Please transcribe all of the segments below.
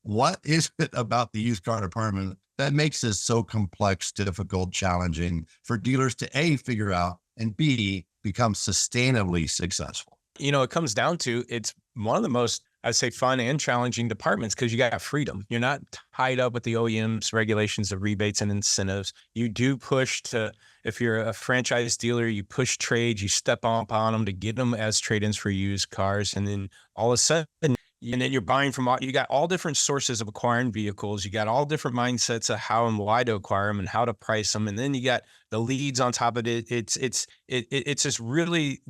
What is it about the used car department that makes this so complex, difficult, challenging for dealers to A, figure out, and B, become sustainably successful? It comes down to it's one of the most, I'd say, fun and challenging departments because you got freedom. You're not tied up with the OEM's regulations of rebates and incentives. You do push to, if you're a franchise dealer, you push trades, you step up on them to get them as trade-ins for used cars. And then all of a sudden, and then you're buying from all, you got all different sources of acquiring vehicles. You got all different mindsets of how and why to acquire them and how to price them. And then you got the leads on top of it. It's just really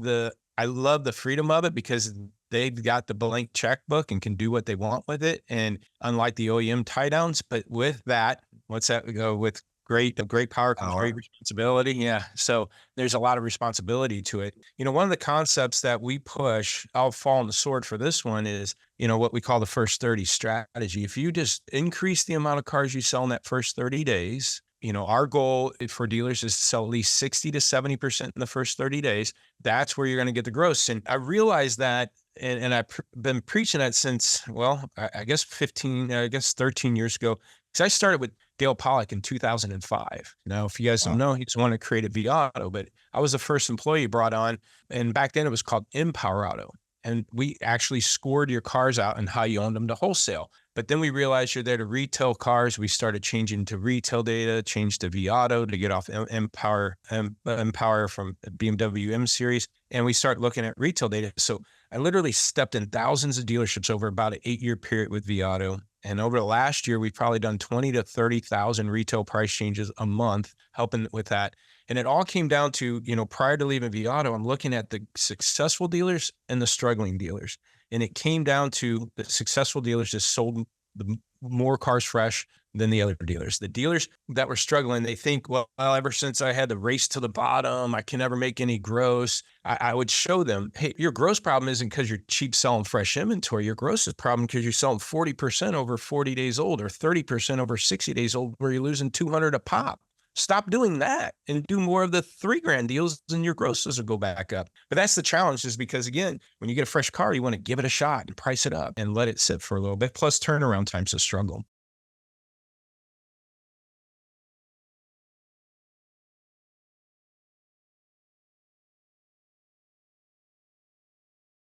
I love the freedom of it because they've got the blank checkbook and can do what they want with it. And unlike the OEM tie downs, but with that, what's that go with great power comes great Power. responsibility. Yeah. So there's a lot of responsibility to it. One of the concepts that we push, I'll fall on the sword for this one is, what we call the first 30 strategy. If you just increase the amount of cars you sell in that first 30 days, our goal for dealers is to sell at least 60 to 70% in the first 30 days. That's where you're going to get the gross. And I realized that, and I've been preaching that since, well, I guess 13 years ago, because I started with Dale Pollock in 2005. Now, if you guys don't Wow. know, he's the one that created V-Auto, but I was the first employee brought on. And back then it was called Empower Auto. And we actually scored your cars out and how you owned them to wholesale. But then we realized you're there to retail cars. We started changing to retail data, changed to V-Auto to get off Empower from BMW M Series. And we start looking at retail data. So I literally stepped in thousands of dealerships over about an 8-year period with V-Auto. And over the last year, we've probably done 20 to 30,000 retail price changes a month, helping with that. And it all came down to, prior to leaving V-Auto, I'm looking at the successful dealers and the struggling dealers. And it came down to the successful dealers just sold more cars fresh than the other dealers. The dealers that were struggling, they think, well, ever since I had to race to the bottom, I can never make any gross. I would show them, hey, your gross problem isn't because you're cheap selling fresh inventory. Your gross is problem because you're selling 40% over 40 days old or 30% over 60 days old, where you're losing 200 a pop. Stop doing that and do more of the $3,000 deals and your grosses will go back up. But that's the challenge, is because, again, when you get a fresh car, you want to give it a shot and price it up and let it sit for a little bit. Plus turnaround time's a struggle.